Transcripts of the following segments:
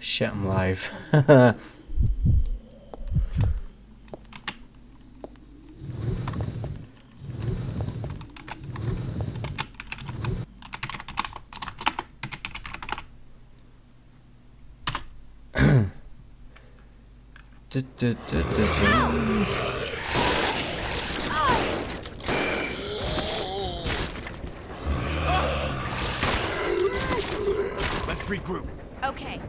Shit, I'm live. Let's regroup. Okay.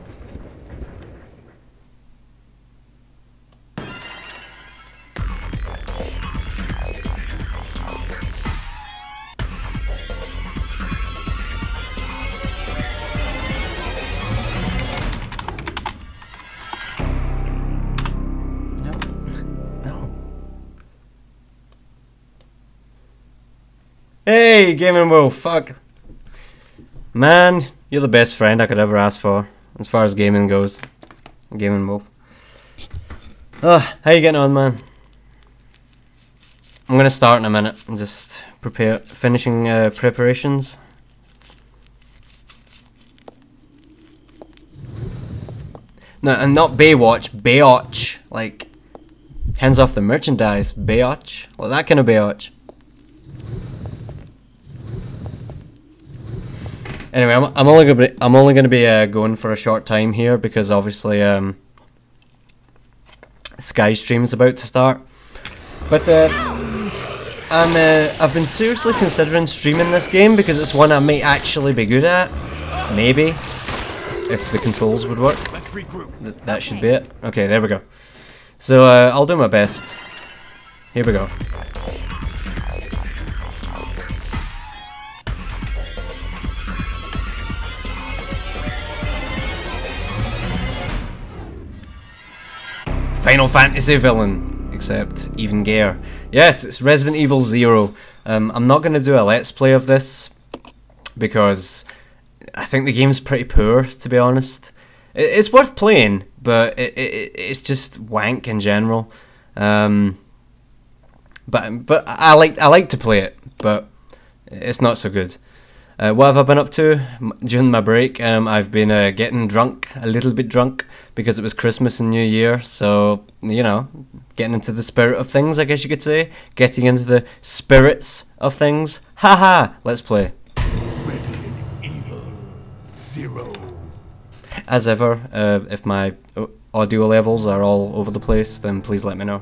Hey, Gaming Wolf, fuck. Man, you're the best friend I could ever ask for, as far as gaming goes. Gaming Wolf. How you getting on, man? I'm gonna start in a minute and just finishing preparations. No, and not Baywatch, Baywatch. Like, hands off the merchandise, Baywatch. Like that kind of Baywatch. Anyway, I'm only gonna be going for a short time here because obviously Sky Stream's about to start. But I've been seriously considering streaming this game because it's one I may actually be good at. Maybe, if the controls would work. Let's regroup. That should be it. Okay, there we go. So I'll do my best. Here we go. Final Fantasy villain, except even gayer. Yes, it's Resident Evil 0. I'm not going to do a let's play of this because I think the game's pretty poor, to be honest. It's worth playing, but it's just wank in general. But I like to play it, but it's not so good. What have I been up to during my break? I've been getting drunk, a little bit drunk, because it was Christmas and New Year, so, you know, getting into the spirit of things, I guess you could say. Getting into the spirits of things. Haha! Let's play. Resident Evil 0. As ever, if my audio levels are all over the place, then please let me know.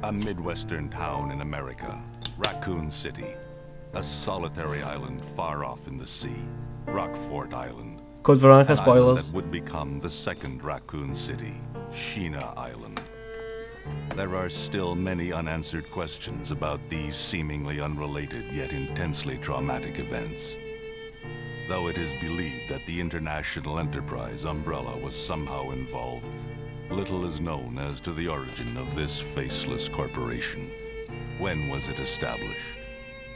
A Midwestern town in America, Raccoon City. A solitary island far off in the sea, Rockfort Island. Code Veronica An island spoilers. that would become the second Raccoon City, Sheena Island. There are still many unanswered questions about these seemingly unrelated yet intensely traumatic events. Though it is believed that the international enterprise umbrella was somehow involved, little is known as to the origin of this faceless corporation. When was it established?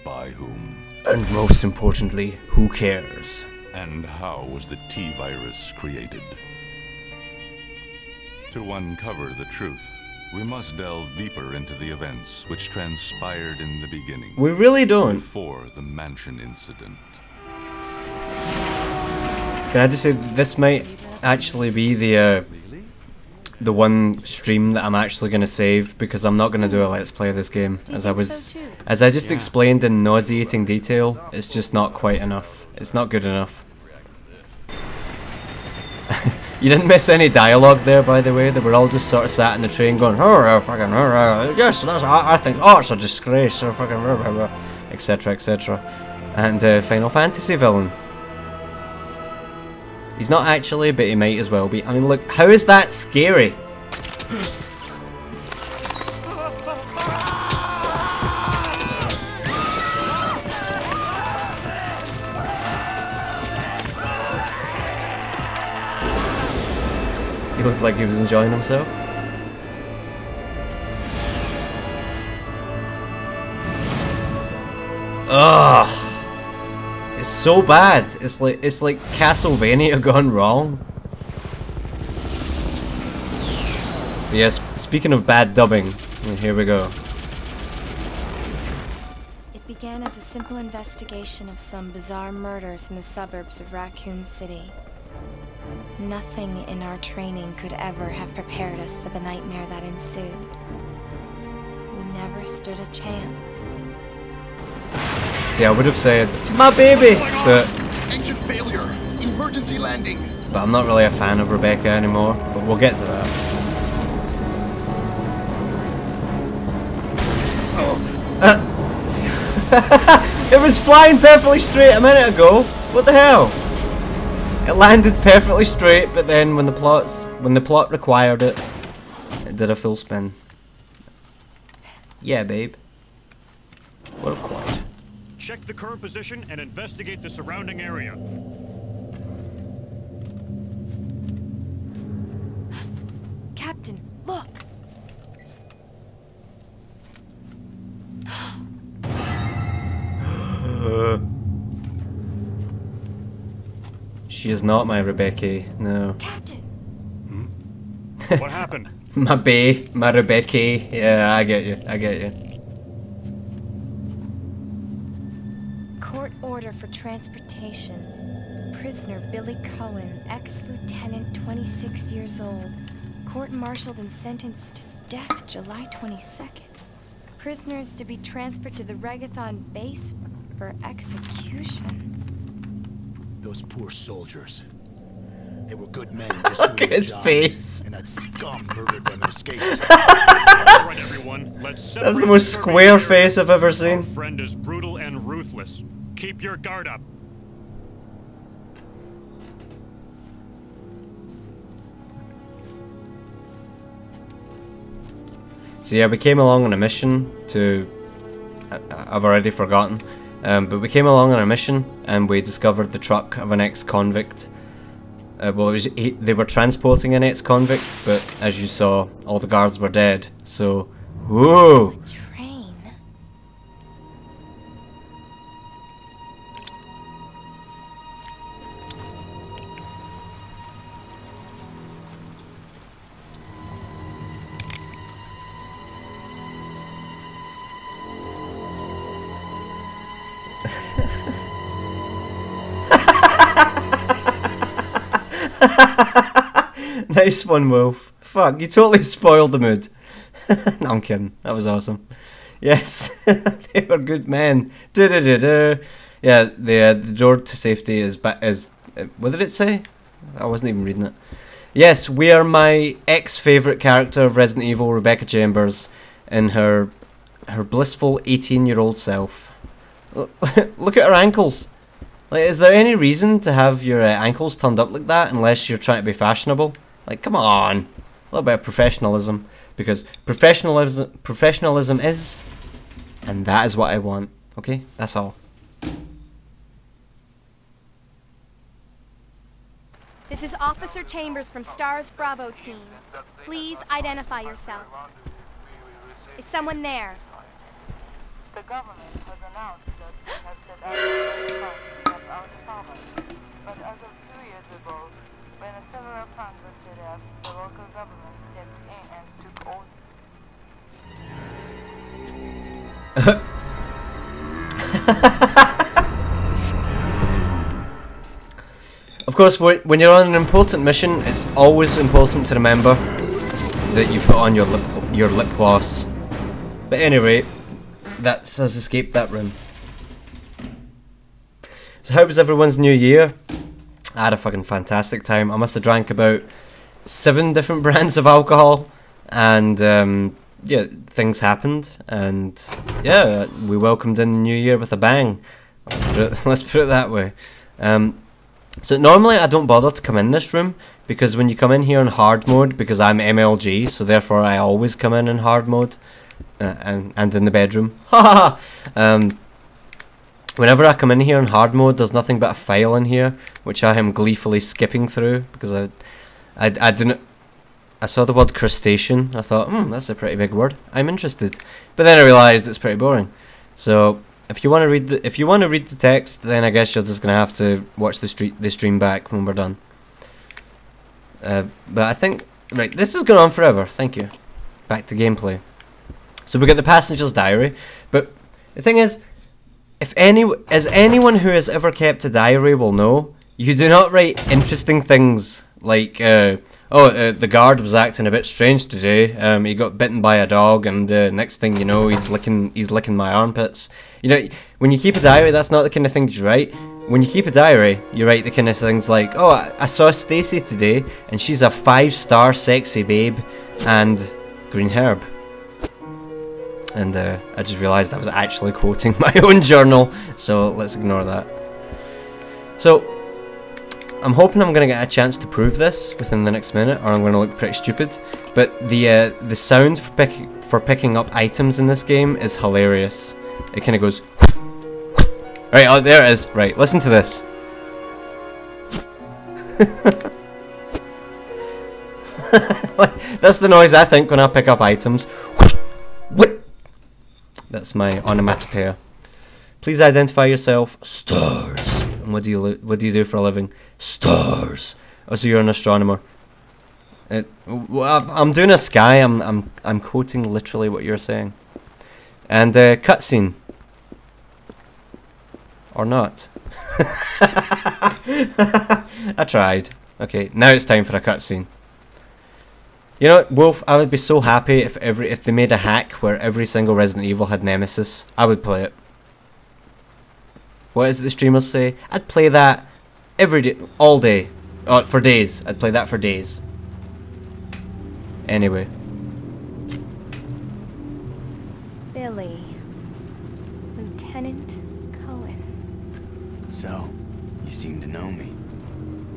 By whom? And most importantly, who cares? And how was the T-virus created? To uncover the truth, we must delve deeper into the events which transpired in the beginning. We really don't. Before the mansion incident. Can I just say this might actually be the one stream that I'm actually going to save, because I'm not going to do a let's play of this game. As I just explained in nauseating detail, it's just not quite enough. It's not good enough. You didn't miss any dialogue there, by the way. They were all just sort of sat in the train going, yes, I think, it's a disgrace, etc, etc. And Final Fantasy villain. He's not actually, but he might as well be. I mean, look, how is that scary? He looked like he was enjoying himself. Ugh. It's so bad. It's like Castlevania gone wrong. Yes, speaking of bad dubbing, here we go. It began as a simple investigation of some bizarre murders in the suburbs of Raccoon City. Nothing in our training could ever have prepared us for the nightmare that ensued. We never stood a chance. See, I would have said, my baby! But Engine failure. Emergency landing. I'm not really a fan of Rebecca anymore, but we'll get to that. It was flying perfectly straight a minute ago. What the hell? It landed perfectly straight, but then when the plot required it, it did a full spin. Yeah, babe. Well, quite. Check the current position and investigate the surrounding area. Captain, look! She is not my Rebecca, no. Captain! What happened? My Rebecca. Yeah, I get you, I get you. Court order for transportation. Prisoner Billy Cohen, ex-lieutenant, 26 years old. Court-martialed and sentenced to death July 22nd. Prisoners to be transferred to the Regathon base for execution. Those poor soldiers. They were good men just doing Look at their his jobs, face. and that scum murdered them and escaped. Alright, everyone. Let's That's the separate most square information. face I've ever Our seen. friend is brutal and ruthless. Keep your guard up. So yeah, we came along on a mission to... I've already forgotten. But we came along on a mission and we discovered the truck of an ex-convict. Well, they were transporting an ex-convict, but as you saw, all the guards were dead. So, whoa! Train. Nice one, Wolf. Fuck, you totally spoiled the mood. No, I'm kidding. That was awesome. Yes, they were good men. Do-do-do-do. Yeah, the door to safety is... what did it say? I wasn't even reading it. Yes, we are my ex-favourite character of Resident Evil, Rebecca Chambers, in her blissful 18-year-old self. Look at her ankles. Like, is there any reason to have your ankles turned up like that unless you're trying to be fashionable? Like, come on. A little bit of professionalism. Because professionalism is... And that is what I want. Okay? That's all. This is Officer Chambers from STARS Bravo team. Please identify yourself. Is someone there? The government has announced that they have set out to of our province. But as of 2 years ago, when a similar plan was set up, the local government stepped in and took over. Of course, when you're on an important mission, it's always important to remember that you put on your lip gloss. But anyway, that's us escaped that room. So how was everyone's new year? I had a fucking fantastic time. I must have drank about 7 different brands of alcohol, and yeah, things happened, and yeah, we welcomed in the new year with a bang. Let's put it that way. So normally I don't bother to come in this room, because when you come in here in hard mode, because I'm MLG, so therefore I always come in hard mode, and in the bedroom. Whenever I come in here in hard mode, there's nothing but a file in here, which I am gleefully skipping through, because I didn't... I saw the word crustacean, I thought, that's a pretty big word, I'm interested. But then I realised it's pretty boring. So, if you want to read the text, then I guess you're just going to have to watch the stream back when we're done. But I think... Right, this has gone on forever, thank you. Back to gameplay. So we got the passenger's diary, but the thing is, anyone who has ever kept a diary will know, You do not write interesting things like, the guard was acting a bit strange today. He got bitten by a dog, and next thing you know, he's licking my armpits. You know, when you keep a diary, that's not the kind of things you write. When you keep a diary, you write the kind of things like, oh, I saw Stacy today, and she's a 5-star sexy babe, and green herb. And I just realised I was actually quoting my own journal, so let's ignore that. So, I'm hoping I'm going to get a chance to prove this within the next minute, or I'm going to look pretty stupid. But the sound for picking up items in this game is hilarious. It kind of goes... Right, oh, there it is. Right, listen to this. That's the noise I think when I pick up items. That's my onomatopoeia. Please identify yourself. Stars. And what do you do for a living? Stars. Oh, so you're an astronomer. I'm doing a sky. I'm quoting literally what you're saying. And cutscene. Or not. I tried. Okay, now it's time for a cutscene. You know what, Wolf, I would be so happy if they made a hack where every single Resident Evil had Nemesis. I would play it. What is it the streamers say? I'd play that every day, all day. Oh, for days. I'd play that for days. Anyway. Billy. Lieutenant Cohen. So, you seem to know me.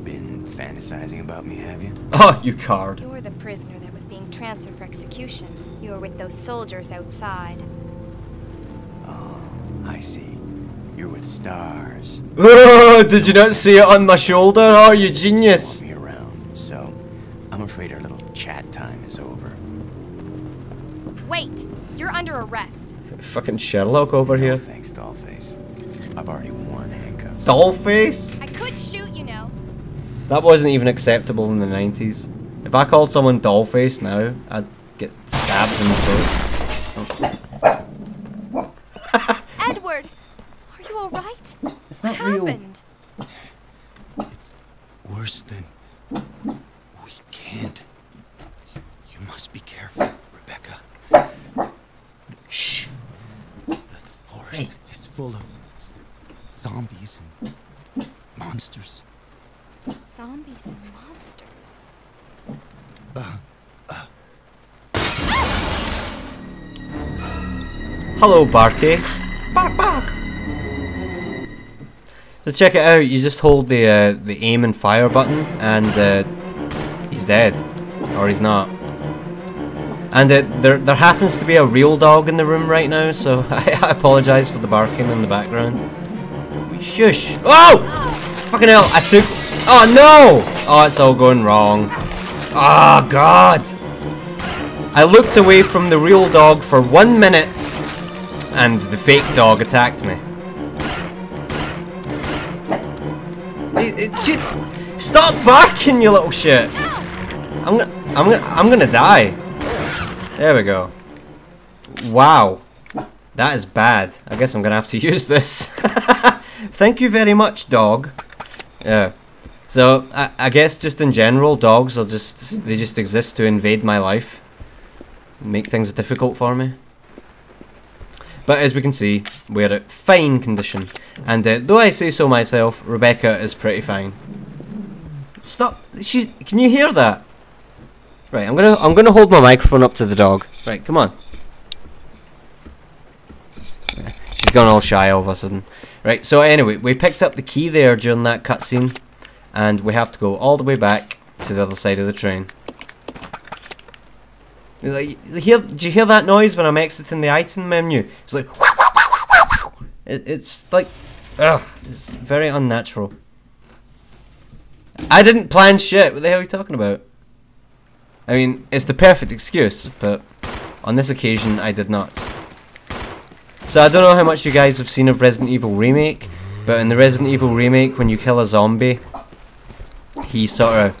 Been fantasizing about me, have you? Oh, you card. You're the prisoner that was being transferred for execution. You were with those soldiers outside. Oh, I see. You're with Stars. Oh, did you not see it on my shoulder? Oh, you genius. Me around, so I'm afraid our little chat time is over. Wait, you're under arrest. Fucking Sherlock over here. No, thanks, Dollface. I've already worn handcuffs. Dollface? I could shoot, you know. That wasn't even acceptable in the 90s. If I called someone dollface now, I'd get stabbed in the throat. Oh. Edward, are you all right? It's not what real. happened? It's worse than... We can't. You must be careful, Rebecca. Shh. The forest is full of zombies and monsters. Zombies and monsters. Hello, Barky. Bark, bark. So check it out. You just hold the aim and fire button, and he's dead, or he's not. And there happens to be a real dog in the room right now, so I apologize for the barking in the background. Shush! Oh! Fucking hell! I took. Oh no! Oh, it's all going wrong. Oh god! I looked away from the real dog for 1 minute, and the fake dog attacked me. Shit! Stop barking, you little shit! I'm gonna die. There we go. Wow, that is bad. I guess I'm gonna have to use this. Thank you very much, dog. Yeah. So I guess just in general, dogs are they just exist to invade my life, make things difficult for me. But as we can see, we're at fine condition, and though I say so myself, Rebecca is pretty fine. Stop! Can you hear that? Right, I'm gonna hold my microphone up to the dog. Right, come on. She's gone all shy all of a sudden. Right, so anyway, we picked up the key there during that cutscene, and we have to go all the way back to the other side of the train. Like, did you hear that noise when I'm exiting the item menu? It's like, it's like, ugh, it's very unnatural. I didn't plan shit. What the hell are you talking about? I mean, it's the perfect excuse, but on this occasion, I did not. So I don't know how much you guys have seen of Resident Evil Remake, but in the Resident Evil Remake, when you kill a zombie, he sort of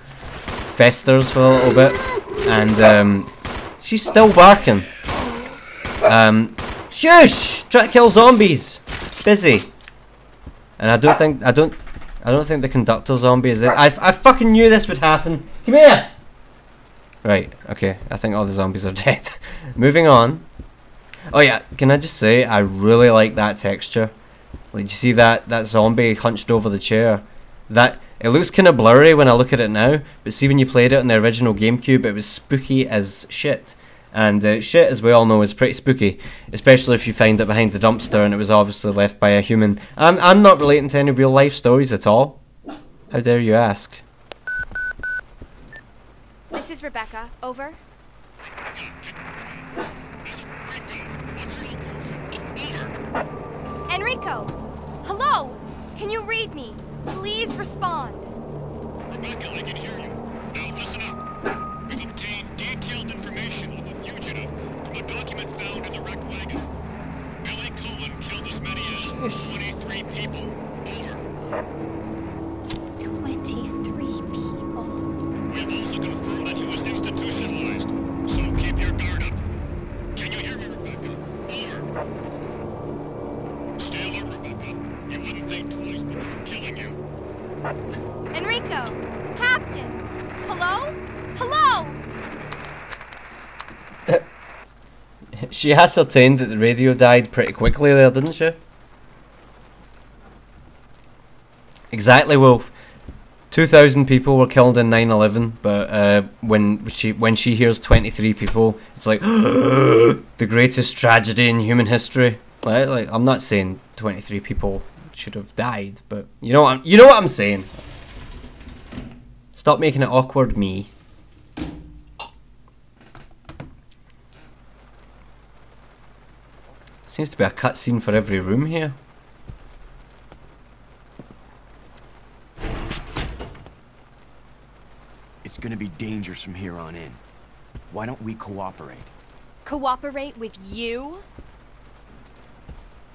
festers for a little bit, and she's still barking. Shush! Try to kill zombies. Busy. And I don't I don't think the conductor zombie is it. I fucking knew this would happen. Come here! Right, okay. I think all the zombies are dead. Moving on. Oh yeah, can I just say, I really like that texture. Like, you see that zombie hunched over the chair? It looks kind of blurry when I look at it now, but see when you played it on the original GameCube, it was spooky as shit. And shit, as we all know, is pretty spooky, especially if you find it behind the dumpster and it was obviously left by a human. I'm not relating to any real life stories at all. How dare you ask? This is Rebecca. Over. Enrico! Hello! Can you read me? Please respond. Rebecca, I can hear you. Now listen up. We've obtained detailed information on the fugitive from a document found in the wrecked wagon. Billy Cohen killed as many as 23 people. Over. 23 people. We have also confirmed that he was institutionalized, so keep your guard up. Can you hear me, Rebecca? Over. Stay alert, Rebecca. You wouldn't think twice before killing you. Enrico! Captain! Hello? Hello! She ascertained that the radio died pretty quickly there, didn't she? Exactly, Wolf. 2,000 people were killed in 9/11, but when she hears 23 people, it's like the greatest tragedy in human history. Like I'm not saying 23 people should have died, but you know what I'm saying. Stop making it awkward, me. Seems to be a cutscene for every room here. It's gonna be dangerous from here on in. Why don't we cooperate? Cooperate with you?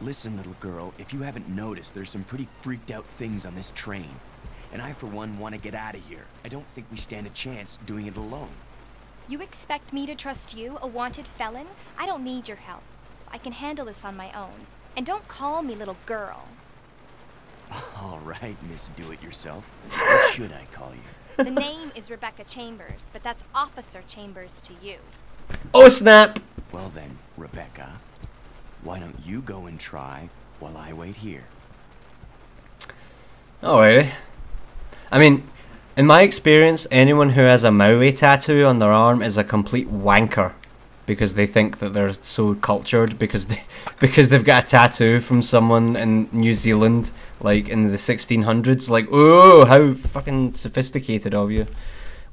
Listen, little girl, if you haven't noticed, there's some pretty freaked out things on this train. And I, for one, want to get out of here. I don't think we stand a chance doing it alone. You expect me to trust you, a wanted felon? I don't need your help. I can handle this on my own. And don't call me little girl. All right, Miss Do-It-Yourself. What should I call you? The name is Rebecca Chambers, but that's Officer Chambers to you. Oh snap! Well then, Rebecca, why don't you go and try while I wait here? Alrighty. I mean, in my experience, anyone who has a Maui tattoo on their arm is a complete wanker. Because they think that they're so cultured because they've got a tattoo from someone in New Zealand, like in the 1600s. Like, oh, how fucking sophisticated of you.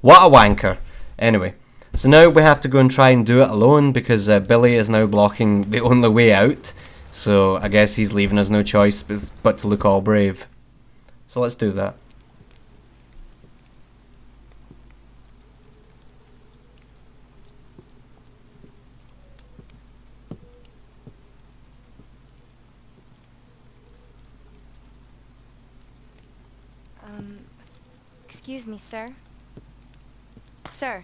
What a wanker. Anyway, so now we have to go and try and do it alone because Billy is now blocking the only way out. So I guess he's leaving us no choice but to look all brave. So let's do that. Excuse me, sir. Sir.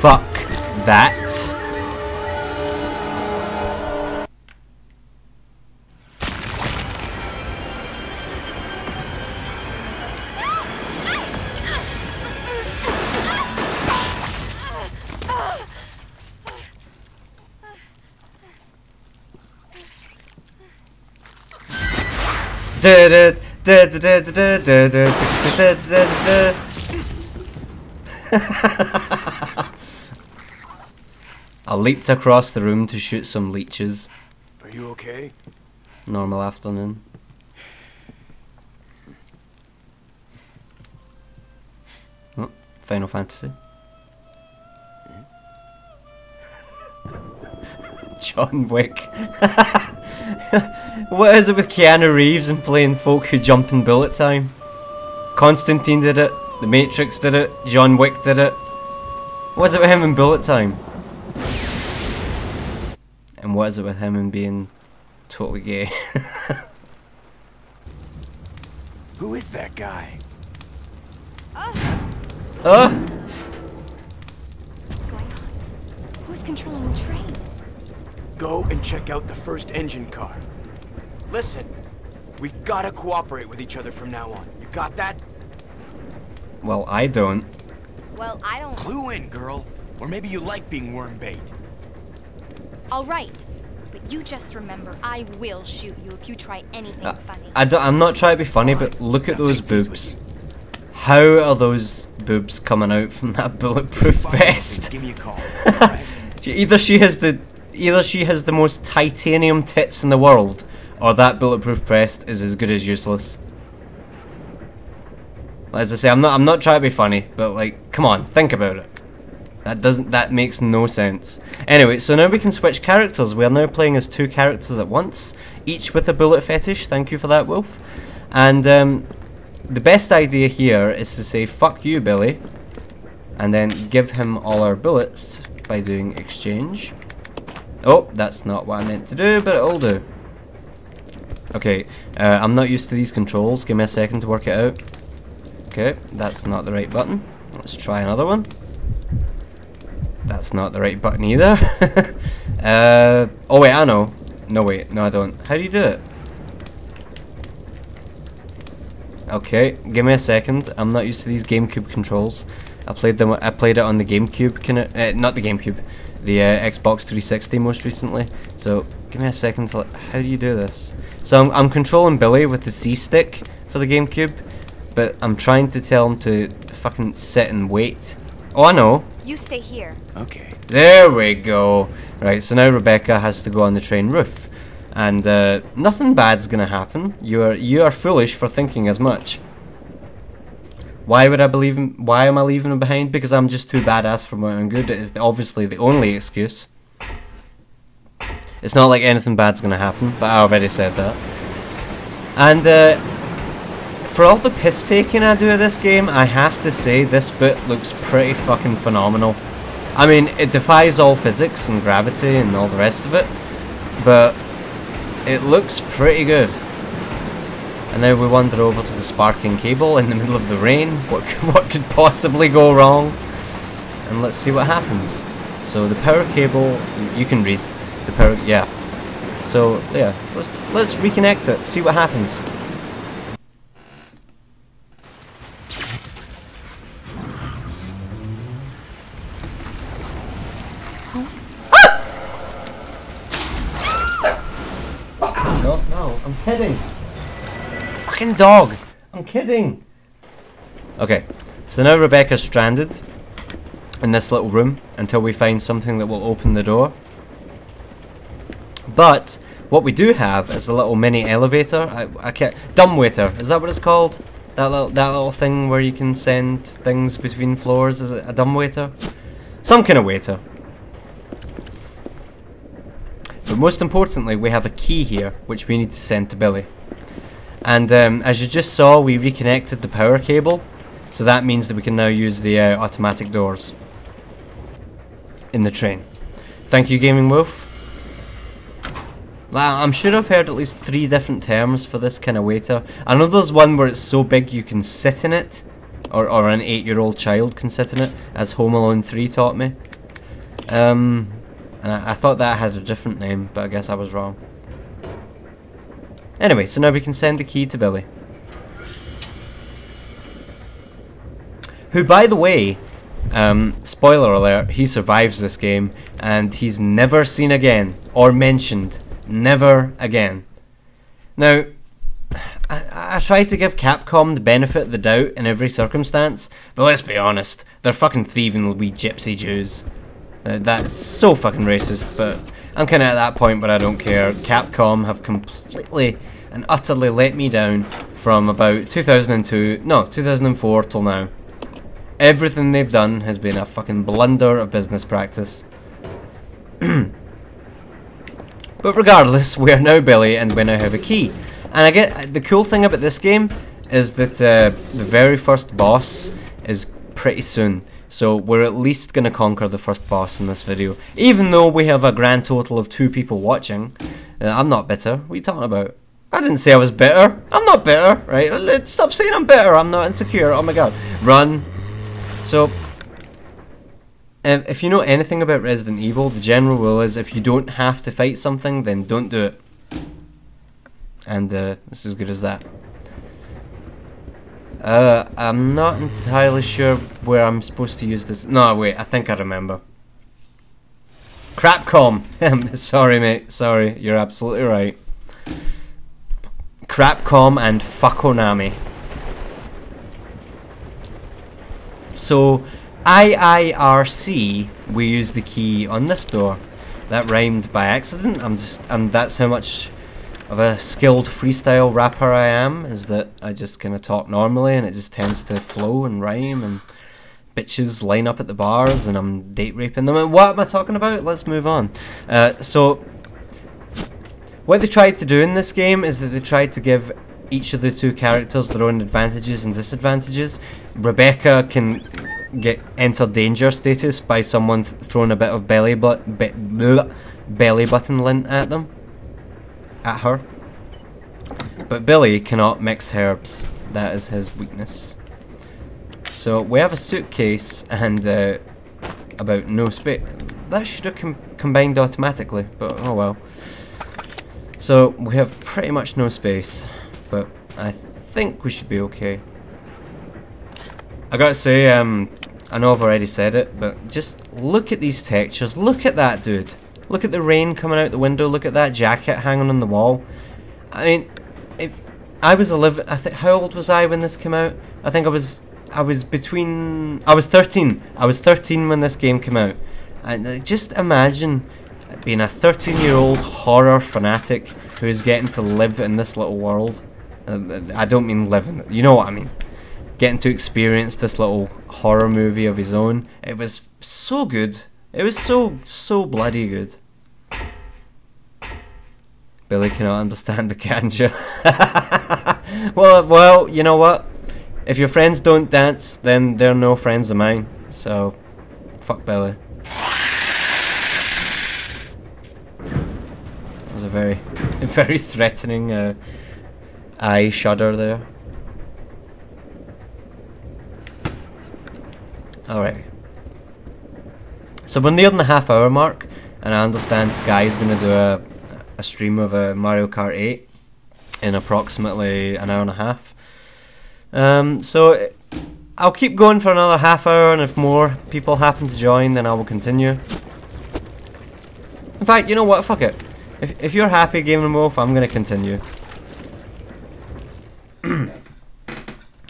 Fuck that. I leaped across the room to shoot some leeches. Are you okay? Normal afternoon. Oh, Final Fantasy. John Wick. What is it with Keanu Reeves and playing folk who jump in bullet time? Constantine did it, The Matrix did it, John Wick did it. What is it with him and bullet time? And what is it with him and being totally gay? Who is that guy? What's going on? Who's controlling the train? Go and check out the first engine car. Listen, we gotta cooperate with each other from now on. You got that? Well, I don't. Well, I don't... Clue in, girl. Or maybe you like being worm bait. All right. But you just remember, I will shoot you if you try anything funny. I'm not trying to be funny, but look at those boobs. How are those boobs coming out from that bulletproof vest? Give me a call. Either she has the most titanium tits in the world, or that bulletproof vest is as good as useless. As I say, I'm not trying to be funny, but like, come on, think about it. That makes no sense. Anyway, so now we can switch characters. We are now playing as 2 characters at once, each with a bullet fetish. Thank you for that, Wolf. And the best idea here is to say "fuck you, Billy," and then give him all our bullets by doing exchange. Oh, that's not what I meant to do, but it'll do. Okay, I'm not used to these controls. Give me a second to work it out. Okay, that's not the right button. Let's try another one. That's not the right button either. Oh wait, I know. No wait, no I don't. How do you do it? Okay, give me a second. I'm not used to these GameCube controls. I played it on the GameCube, not the GameCube, the Xbox 360 most recently. So give me a second to how do you do this? So I'm controlling Billy with the C stick for the GameCube, but I'm trying to tell him to fucking sit and wait. Oh, I know. You stay here. Okay. There we go. Right, so now Rebecca has to go on the train roof, and nothing bad's gonna happen. You are foolish for thinking as much. Why would I believe him? Why am I leaving him behind? Because I'm just too badass for my own good. It is obviously the only excuse. It's not like anything bad's gonna happen, but I already said that. And for all the piss taking I do of this game, I have to say this bit looks pretty fucking phenomenal. I mean, it defies all physics and gravity and all the rest of it, but it looks pretty good. And now we wander over to the sparking cable in the middle of the rain. What could possibly go wrong? And let's see what happens. So the power cable, you can read the power. Yeah. So yeah, let's reconnect it. See what happens. No, I'm kidding. Fucking dog. I'm kidding. Okay, so now Rebecca's stranded in this little room until we find something that will open the door. But what we do have is a little mini elevator. I can't. Dumbwaiter. Is that what it's called? That little thing where you can send things between floors. Is it a dumbwaiter? Some kind of waiter. But most importantly, we have a key here, which we need to send to Billy. And as you just saw, we reconnected the power cable, so that means that we can now use the automatic doors in the train. Thank you, Gaming Wolf. I'm sure I've heard at least 3 different terms for this kind of waiter. I know there's one where it's so big you can sit in it, or an 8-year-old child can sit in it, as Home Alone 3 taught me. And I thought that had a different name, but I guess I was wrong. Anyway, so now we can send the key to Billy. Who, by the way, spoiler alert, he survives this game, and he's never seen again, or mentioned. Never again. Now, I try to give Capcom the benefit of the doubt in every circumstance, but let's be honest, they're fucking thieving wee gypsy Jews. That's so fucking racist, but I'm kind of at that point where I don't care. Capcom have completely and utterly let me down from about 2004 till now. Everything they've done has been a fucking blunder of business practice. But regardless, we are now Billy and we now have a key. And I get the cool thing about this game is that the very first boss is pretty soon. So we're at least going to conquer the first boss in this video. Even though we have a grand total of 2 people watching. I'm not bitter. What are you talking about? I didn't say I was bitter. I'm not bitter, right? Stop saying I'm bitter. I'm not insecure. Oh my god. Run. So, if you know anything about Resident Evil, the general rule is if you don't have to fight something, then don't do it. And it's as good as that. I'm not entirely sure where I'm supposed to use this. No, wait, I think I remember. Crapcom! Sorry, mate. Sorry, you're absolutely right. Crapcom and Fuckonami. So, IIRC, we use the key on this door. That rhymed by accident. And that's how much of a skilled freestyle rapper I am, is that I just kind of talk normally and it just tends to flow and rhyme, and bitches line up at the bars and I'm date raping them. What am I talking about? Let's move on. So, what they tried to do in this game is that they tried to give each of the 2 characters their own advantages and disadvantages. Rebecca can enter danger status by someone throwing a bit of belly button lint at them. At her. But Billy cannot mix herbs. That is his weakness. So we have a suitcase and about no space. That should have combined automatically, but oh well. So we have pretty much no space, but I think we should be okay. I gotta say, I know I've already said it, but just look at these textures. Look at that, dude. Look at the rain coming out the window. Look at that jacket hanging on the wall. I mean, I was 11. How old was I when this came out? I think I was 13. I was 13 when this game came out. And just imagine being a 13-year-old horror fanatic who is getting to live in this little world. I don't mean living. You know what I mean. Getting to experience this little horror movie of his own. It was so good. It was so bloody good. Billy cannot understand the ganja. well, you know what? If your friends don't dance, then they're no friends of mine. So, fuck Billy. That was a very, very threatening eye shudder there. Alright. So we're near the half-hour mark, and I understand Sky's going to do a stream of Mario Kart 8 in approximately an hour and a half. So I'll keep going for another half hour, and if more people happen to join, then I will continue. In fact, you know what? Fuck it. If you're happy, Gaming Wolf, I'm going to continue. I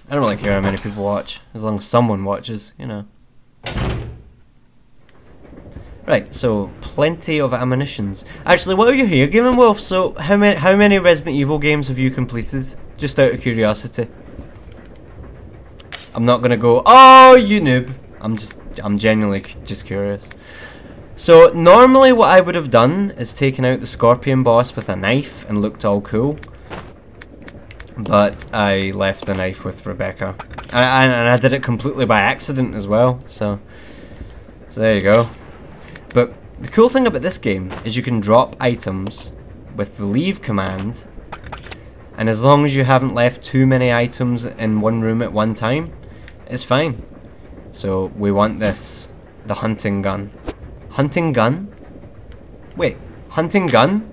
don't really care how many people watch, as long as someone watches, you know. Right, so plenty of ammunitions. Actually, while you're here, Gaming Wolf, so how many Resident Evil games have you completed? Just out of curiosity. I'm not gonna go, oh, you noob. I'm genuinely just curious. So normally what I would have done is taken out the Scorpion boss with a knife and looked all cool. But I left the knife with Rebecca. And I did it completely by accident as well, so there you go. But the cool thing about this game is you can drop items with the leave command, and as long as you haven't left too many items in one room at one time, it's fine. So we want this, the hunting gun. Hunting gun? Wait, hunting gun?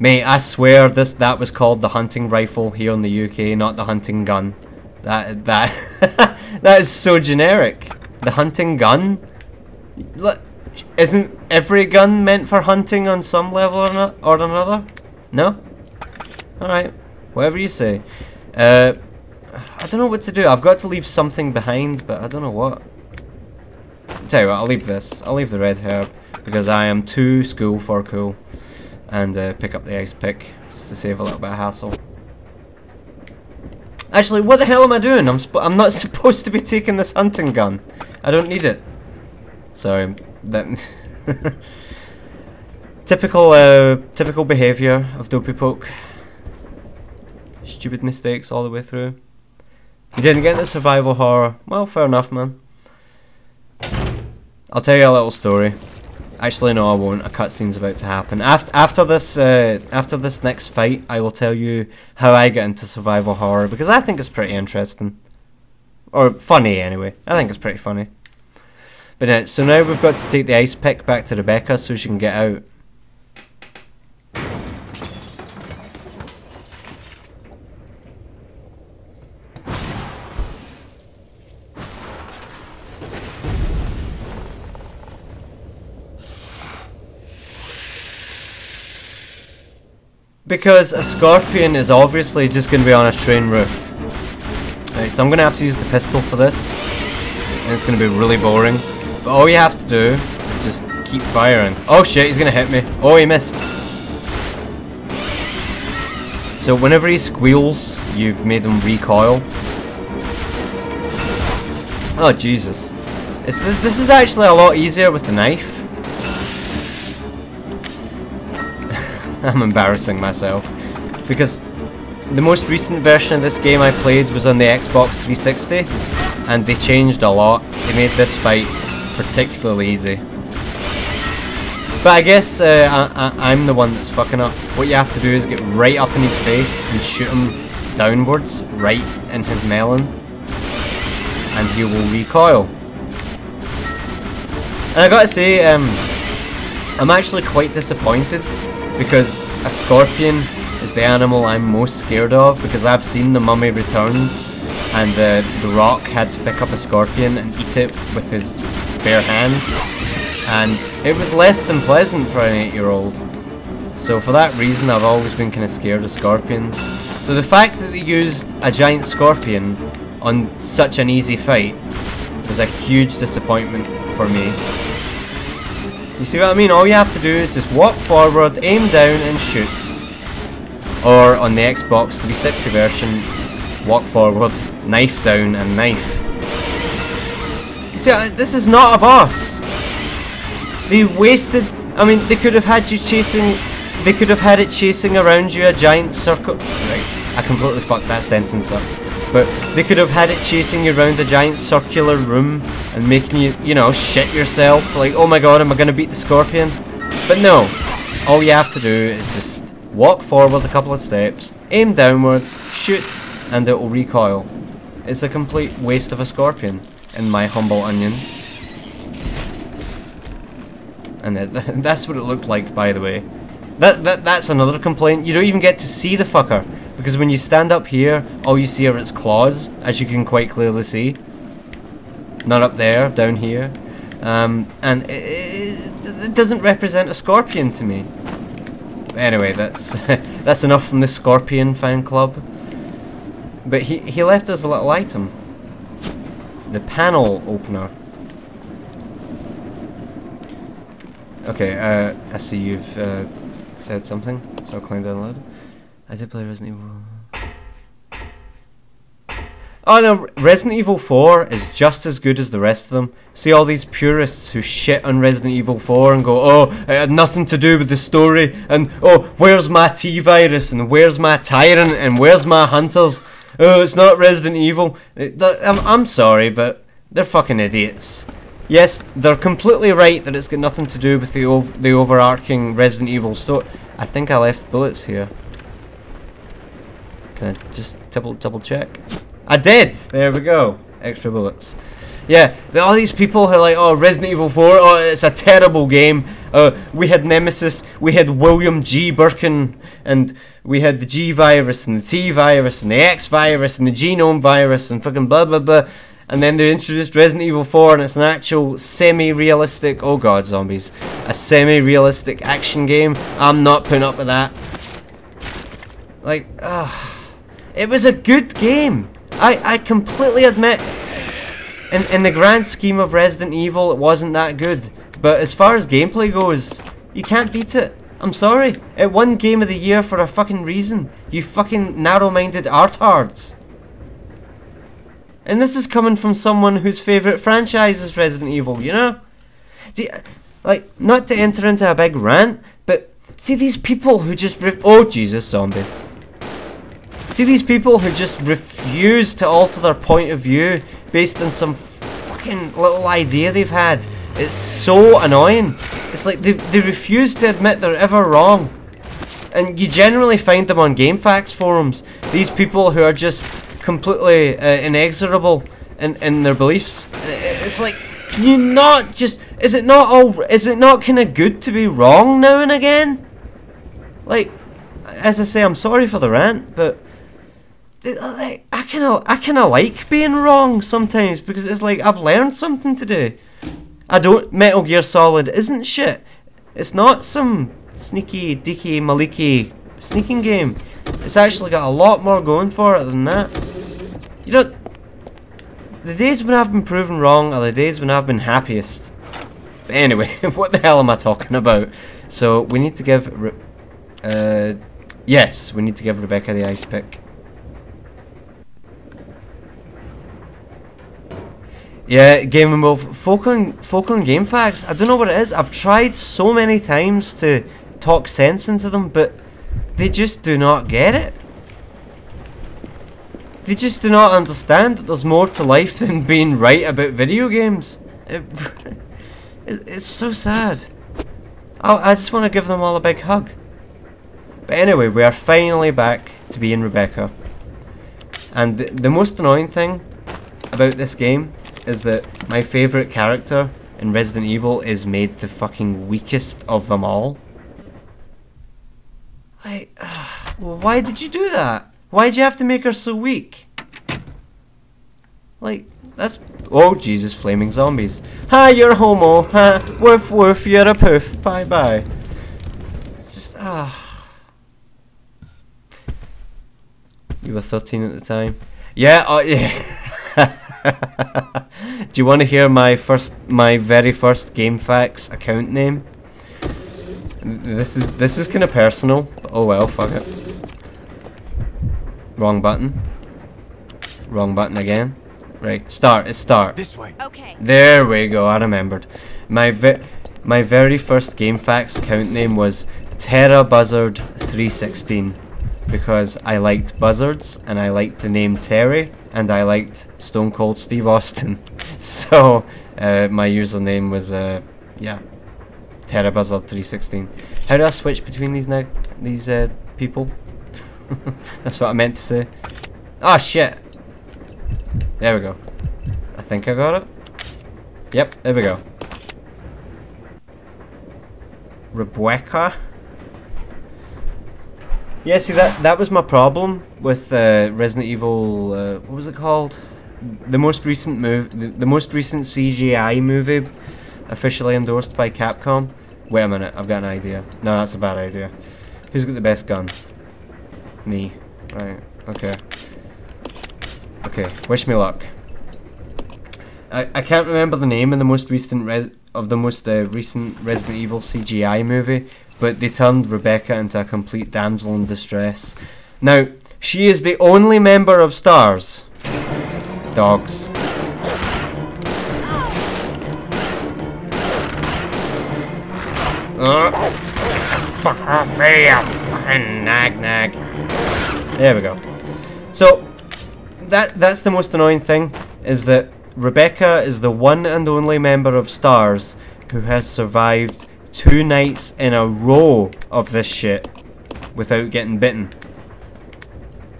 Mate, I swear that was called the hunting rifle here in the UK, not the hunting gun. That that is so generic. The hunting gun? Look, isn't every gun meant for hunting on some level or another? No? Alright, whatever you say. I don't know what to do. I've got to leave something behind, but I don't know what. Tell you what, I'll leave this. I'll leave the red herb, because I am too school for cool. And pick up the ice pick, just to save a little bit of hassle. Actually, what the hell am I doing? I'm not supposed to be taking this hunting gun. I don't need it. Sorry, that typical behaviour of Dopey Poke. Stupid mistakes all the way through. You didn't get into survival horror. Well, fair enough, man. I'll tell you a little story. Actually, no, I won't. A cutscene's about to happen. After this next fight, I will tell you how I get into survival horror, because I think it's pretty interesting. Or funny, anyway. I think it's pretty funny. But so now we've got to take the ice pick back to Rebecca so she can get out. Because a scorpion is obviously just going to be on a train roof. Right, so I'm going to have to use the pistol for this. And it's going to be really boring. But all you have to do is just keep firing. Oh shit, he's going to hit me. Oh, he missed. So whenever he squeals, you've made him recoil. Oh Jesus. This is actually a lot easier with the knife. I'm embarrassing myself, because the most recent version of this game I played was on the Xbox 360, and they changed a lot. They made this fight particularly easy. But I guess I'm the one that's fucking up. What you have to do is get right up in his face and shoot him downwards, right in his melon, and he will recoil. And I gotta say, I'm actually quite disappointed, because a scorpion is the animal I'm most scared of, because I've seen The Mummy Returns, and The Rock had to pick up a scorpion and eat it with his bare hands, and it was less than pleasant for an 8-year-old. So for that reason, I've always been kind of scared of scorpions. So the fact that they used a giant scorpion on such an easy fight was a huge disappointment for me. You see what I mean? All you have to do is just walk forward, aim down and shoot. Or on the Xbox 360 version, walk forward, knife down and knife. You see, this is not a boss. They wasted... I mean, they could have had you chasing... They could have had it chasing around you a giant circle... Right, I completely fucked that sentence up. But they could have had it chasing you around a giant circular room and making you, you know, shit yourself. Like, oh my god, am I going to beat the scorpion? But no. All you have to do is just walk forward a couple of steps, aim downwards, shoot, and it will recoil. It's a complete waste of a scorpion, in my humble onion. And that's what it looked like, by the way. That's another complaint. You don't even get to see the fucker. Because when you stand up here, all you see are its claws, as you can quite clearly see. Not up there, down here. And it doesn't represent a scorpion to me. Anyway, that's enough from the Scorpion fan club. But he left us a little item. The panel opener. Okay, I see you've said something, so I'll climb down loud. I did play Resident Evil. Oh no, Resident Evil 4 is just as good as the rest of them. See all these purists who shit on Resident Evil 4 and go, oh, it had nothing to do with the story, and oh, where's my T-Virus, and where's my Tyrant, and where's my Hunters? Oh, it's not Resident Evil. I'm sorry, but they're fucking idiots. Yes, they're completely right that it's got nothing to do with the overarching Resident Evil story. I think I left bullets here. Can I just double check? I did! There we go. Extra bullets. Yeah, all these people who are like, oh, Resident Evil 4, oh, it's a terrible game. We had Nemesis, we had William G. Birkin, and we had the G virus, and the T virus, and the X virus, and the genome virus, and fucking blah blah blah. And then they introduced Resident Evil 4, and it's an actual semi-realistic, oh god, zombies, a semi-realistic action game. I'm not putting up with that. Like, it was a good game. I completely admit, in the grand scheme of Resident Evil, it wasn't that good. But as far as gameplay goes, you can't beat it. I'm sorry. It won Game of the Year for a fucking reason. You fucking narrow-minded artards. And this is coming from someone whose favourite franchise is Resident Evil, you know? Like, not to enter into a big rant, but see these people who just oh, Jesus, zombie. See these people who just refuse to alter their point of view based on some fucking little idea they've had. It's so annoying. It's like they refuse to admit they're ever wrong. And you generally find them on GameFAQs forums. These people who are just completely inexorable in their beliefs. It's like, can you not just... Is it not kind of good to be wrong now and again? Like, as I say, I'm sorry for the rant, but I kind of like being wrong sometimes, because it's like I've learned something today. Metal Gear Solid isn't shit. It's not some sneaky, deaky, maliki sneaking game. It's actually got a lot more going for it than that. You know, the days when I've been proven wrong are the days when I've been happiest. But anyway, what the hell am I talking about? So we need to give yes, we need to give Rebecca the ice pick. Yeah, Game Wolf, folk on GameFAQs, I don't know what it is. I've tried so many times to talk sense into them, but they just do not get it. They just do not understand that there's more to life than being right about video games. It's so sad. I just want to give them all a big hug. But anyway, we are finally back to being Rebecca. And the most annoying thing about this game is that my favourite character in Resident Evil is made the fucking weakest of them all. Well, why did you do that? Why'd you have to make her so weak? Like, that's... Oh, Jesus, flaming zombies. Hi, you're a homo. Ha, woof woof, you're a poof. Bye bye. It's just, You were 13 at the time? Yeah, oh, yeah. Do you want to hear my very first GameFAQs account name? This is kind of personal, but oh well, fuck it. Wrong button. Wrong button again. Right, start. It's start. This way. Okay. There we go. I remembered. My very first GameFAQs account name was TerraBuzzard316 because I liked buzzards and I liked the name Terry and I liked Stone Cold Steve Austin. So my username was yeah, TerraBuzzard316. How do I switch between these people? That's what I meant to say. Oh shit. There we go. I think I got it. Yep, there we go. Rebecca. Yeah, see that was my problem with Resident Evil. What was it called? The most recent the most recent CGI movie, officially endorsed by Capcom. Wait a minute, I've got an idea. No, that's a bad idea. Who's got the best gun? Me. Right. Okay. Okay. Wish me luck. I can't remember the name of the most recent recent Resident Evil CGI movie, but they turned Rebecca into a complete damsel in distress. Now, she is the only member of STARS. Dogs. Fuck off me, you fucking nag. There we go. So, that's the most annoying thing, is that Rebecca is the one and only member of STARS who has survived 2 nights in a row of this shit without getting bitten.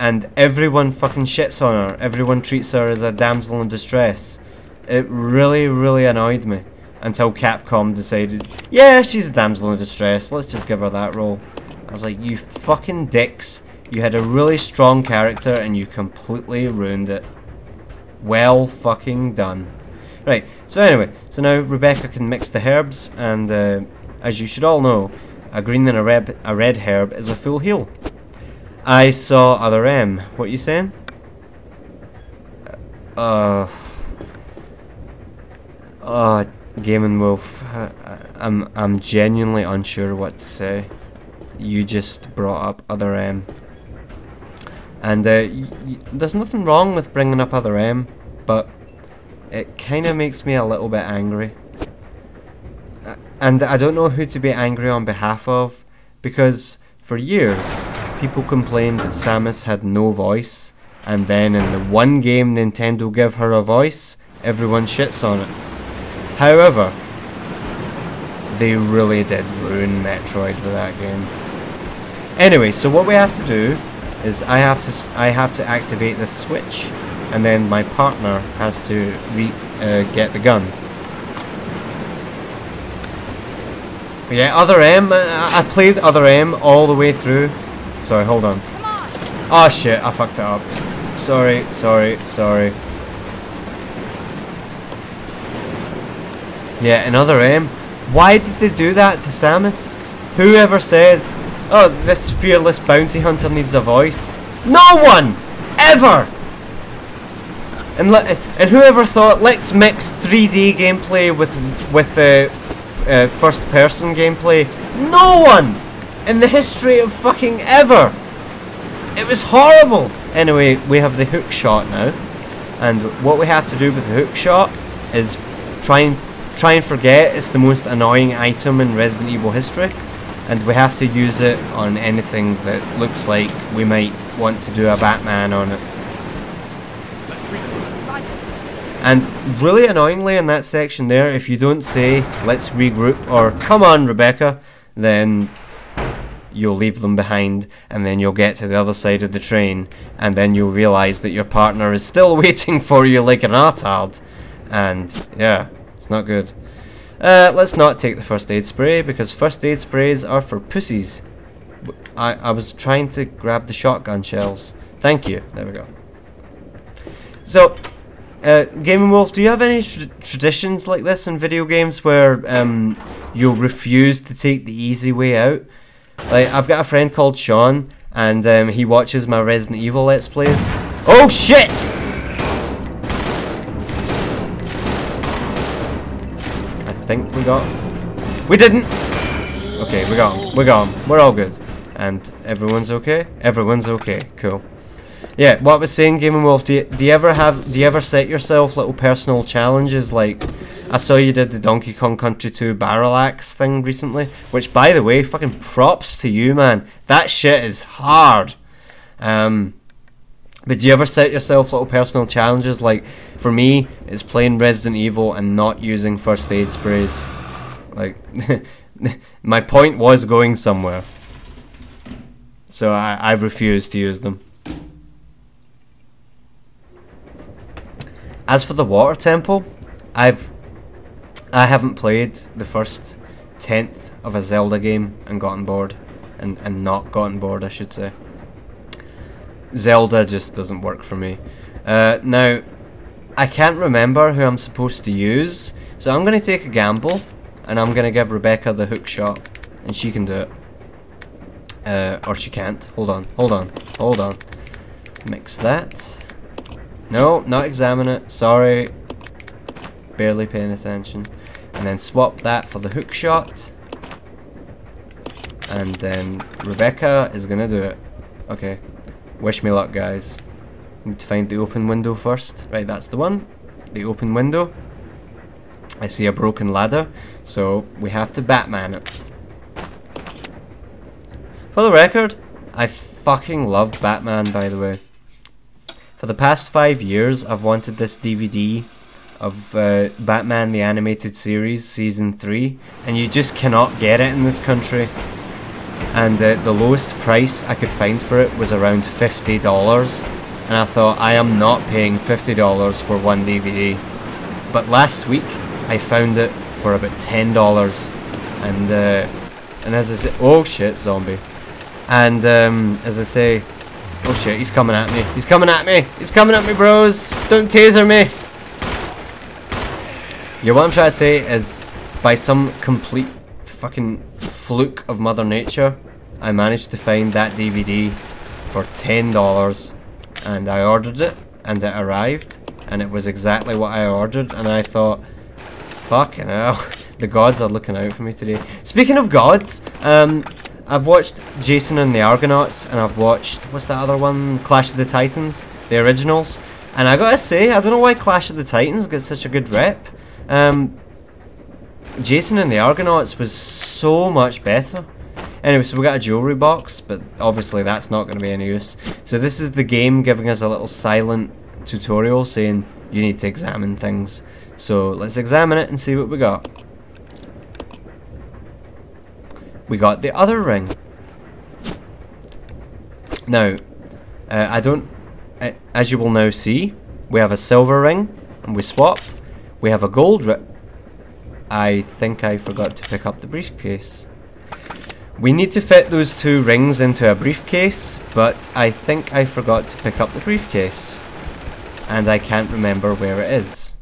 And everyone fucking shits on her. Everyone treats her as a damsel in distress. It really, really annoyed me. Until Capcom decided, yeah, she's a damsel in distress, let's just give her that role. I was like, you fucking dicks. You had a really strong character and you completely ruined it. Well fucking done. Right, so anyway, so now Rebecca can mix the herbs, and as you should all know, a green and a red herb is a full heal. I saw other M. What you saying? Game & Wolf, I'm genuinely unsure what to say. You just brought up other M. And there's nothing wrong with bringing up other M, but it kind of makes me a little bit angry. And I don't know who to be angry on behalf of, because for years, people complained that Samus had no voice, and then in the one game Nintendo give her a voice, everyone shits on it. However, they really did ruin Metroid with that game. Anyway, so what we have to do is I have to activate this switch, and then my partner has to get the gun. But yeah, Other M. I played Other M all the way through. Sorry, hold on. Oh shit, I fucked it up. Sorry. Yeah, another M. Why did they do that to Samus? Whoever said, oh, this fearless bounty hunter needs a voice? No one! Ever! And whoever thought, let's mix 3D gameplay with first person gameplay? No one! In the history of fucking ever! It was horrible! Anyway, we have the hook shot now. And what we have to do with the hook shot is try and forget it's the most annoying item in Resident Evil history, and we have to use it on anything that looks like we might want to do a Batman on it. And really annoyingly in that section there, if you don't say let's regroup or come on Rebecca, then you'll leave them behind, and then you'll get to the other side of the train, and then you'll realise that your partner is still waiting for you like an retard, and yeah, it's not good. Let's not take the first aid spray, because first aid sprays are for pussies. I was trying to grab the shotgun shells. Thank you. There we go. So, Gaming Wolf, do you have any traditions like this in video games where you refuse to take the easy way out? Like, I've got a friend called Sean, and he watches my Resident Evil Let's Plays. Oh shit! I think we didn't! Okay, we got him. We're all good. And everyone's okay? Everyone's okay, cool. Yeah, what I was saying, Gaming Wolf, do you ever set yourself little personal challenges? Like, I saw you did the Donkey Kong Country 2 barrel axe thing recently, which, by the way, fucking props to you, man. That shit is hard. But do you ever set yourself little personal challenges? Like, for me, it's playing Resident Evil and not using first aid sprays. Like, my point was going somewhere. So I refuse to use them. As for the water temple, I haven't played the first 10th of a Zelda game and gotten bored. And not gotten bored, I should say. Zelda just doesn't work for me. Now, I can't remember who I'm supposed to use, so I'm going to take a gamble, and I'm going to give Rebecca the hook shot, and she can do it. Or she can't. Hold on. Mix that. No, not examine it. Sorry. Barely paying attention. And then swap that for the hook shot. And then Rebecca is going to do it. Okay. Wish me luck, guys. Need to find the open window first. Right, that's the one. The open window. I see a broken ladder, so we have to Batman it. For the record, I fucking love Batman, by the way. For the past 5 years, I've wanted this DVD of Batman the Animated Series Season 3, and you just cannot get it in this country. And the lowest price I could find for it was around $50, and I thought, I am not paying $50 for one DVD. But last week I found it for about $10, and as I say, oh shit, zombie. And as I say, oh shit, he's coming at me, he's coming at me, bros, don't taser me. Yeah, what I'm trying to say is, by some complete fucking fluke of Mother Nature, I managed to find that DVD for $10, and I ordered it, and it arrived, and it was exactly what I ordered, and I thought, fucking hell, the gods are looking out for me today. Speaking of gods, I've watched Jason and the Argonauts, and I've watched, what's that other one, Clash of the Titans, the originals, and I gotta say, I don't know why Clash of the Titans gets such a good rep. Jason and the Argonauts was so much better. Anyway, so we got a jewelry box, but obviously that's not going to be any use. So this is the game giving us a little silent tutorial saying you need to examine things. So let's examine it and see what we got. We got the other ring. Now, as you will now see, we have a silver ring, and we swap. We have a gold ring. I think I forgot to pick up the briefcase. We need to fit those two rings into a briefcase, but I think I forgot to pick up the briefcase. And I can't remember where it is.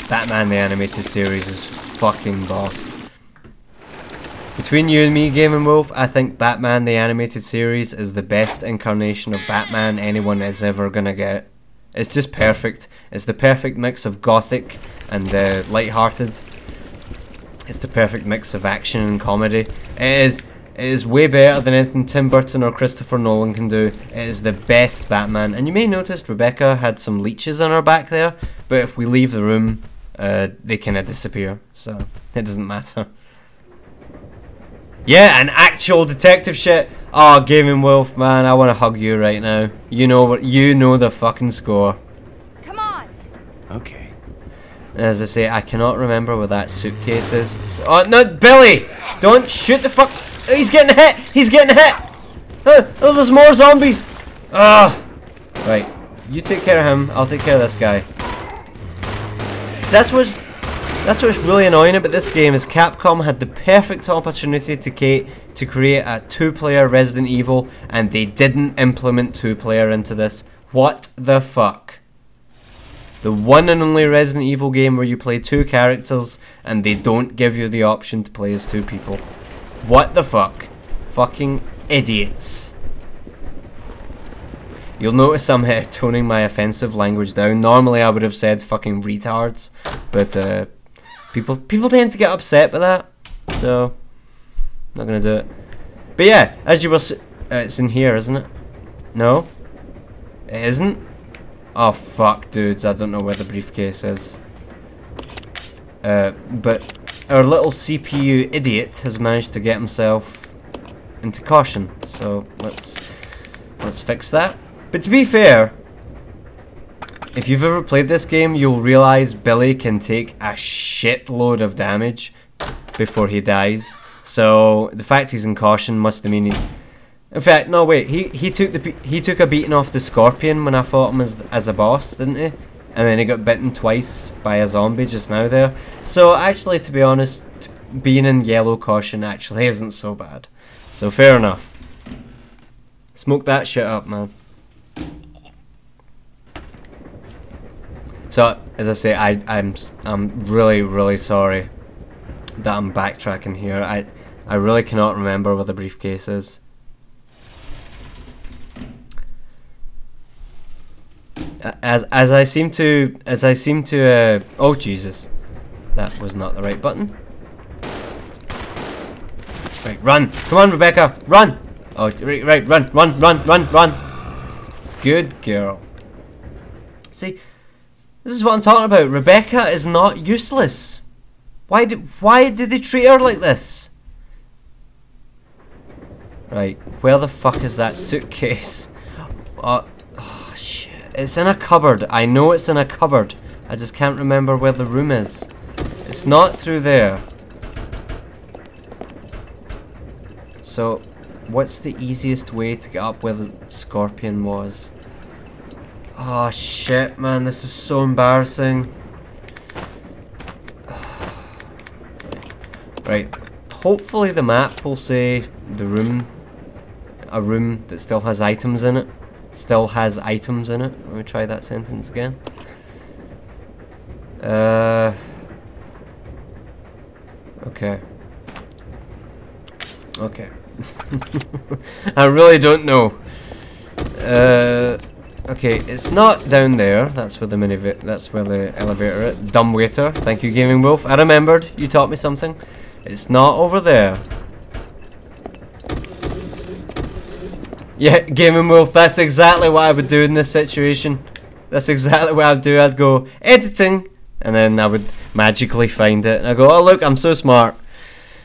Batman the Animated Series is fucking boss. Between you and me, Gaming Wolf, I think Batman the Animated Series is the best incarnation of Batman anyone is ever gonna get. It's just perfect. It's the perfect mix of gothic and light-hearted. It's the perfect mix of action and comedy. It is way better than anything Tim Burton or Christopher Nolan can do. It is the best Batman. And you may notice Rebecca had some leeches on her back there, but if we leave the room, they kind of disappear, so it doesn't matter. Yeah, an actual detective shit. Oh, Gaming Wolf, man, I want to hug you right now. You know the fucking score. Come on. Okay. As I say, I cannot remember where that suitcase is. Oh no, Billy! Don't shoot the fuck! He's getting hit! He's getting hit! Oh, there's more zombies! Ah! Right, you take care of him. I'll take care of this guy. That's what's really annoying about this game is Capcom had the perfect opportunity to create a two-player Resident Evil, and they didn't implement two-player into this. What the fuck? The one and only Resident Evil game where you play two characters and they don't give you the option to play as two people. What the fuck? Fucking idiots. You'll notice I'm toning my offensive language down. Normally I would have said fucking retards, but people tend to get upset by that, so I'm not gonna do it. But yeah, as you will see, it's in here, isn't it? No? It isn't? Oh fuck, dudes, I don't know where the briefcase is. But our little CPU idiot has managed to get himself into caution, so let's fix that. But to be fair, if you've ever played this game, you'll realise Billy can take a shitload of damage before he dies. So the fact he's in caution must have mean in fact, no wait, he took a beating off the Scorpion when I fought him as a boss, didn't he? And then he got bitten twice by a zombie just now there. So actually, to be honest, being in yellow caution actually isn't so bad. So fair enough. Smoke that shit up, man. So, as I say, I'm really sorry that I'm backtracking here. I really cannot remember where the briefcase is. As I seem to oh Jesus, that was not the right button. Right, run! Come on, Rebecca, run! Oh, right, run! Good girl. See, this is what I'm talking about. Rebecca is not useless. Why did they treat her like this? Right, where the fuck is that suitcase? Oh shit. It's in a cupboard. I know it's in a cupboard. I just can't remember where the room is. It's not through there. So, what's the easiest way to get up where the Scorpion was? Oh shit, man, this is so embarrassing. Right, hopefully the map will say a room that still has items in it. Still has items in it. Let me try that sentence again. Okay. Okay. I really don't know. Okay, it's not down there. That's where the elevator is. Dumb waiter. Thank you, Gaming Wolf. I remembered. You taught me something. It's not over there. Yeah, Gaming Wolf, that's exactly what I would do in this situation. That's exactly what I'd do. I'd go, editing, and then I would magically find it. And I go, oh look, I'm so smart.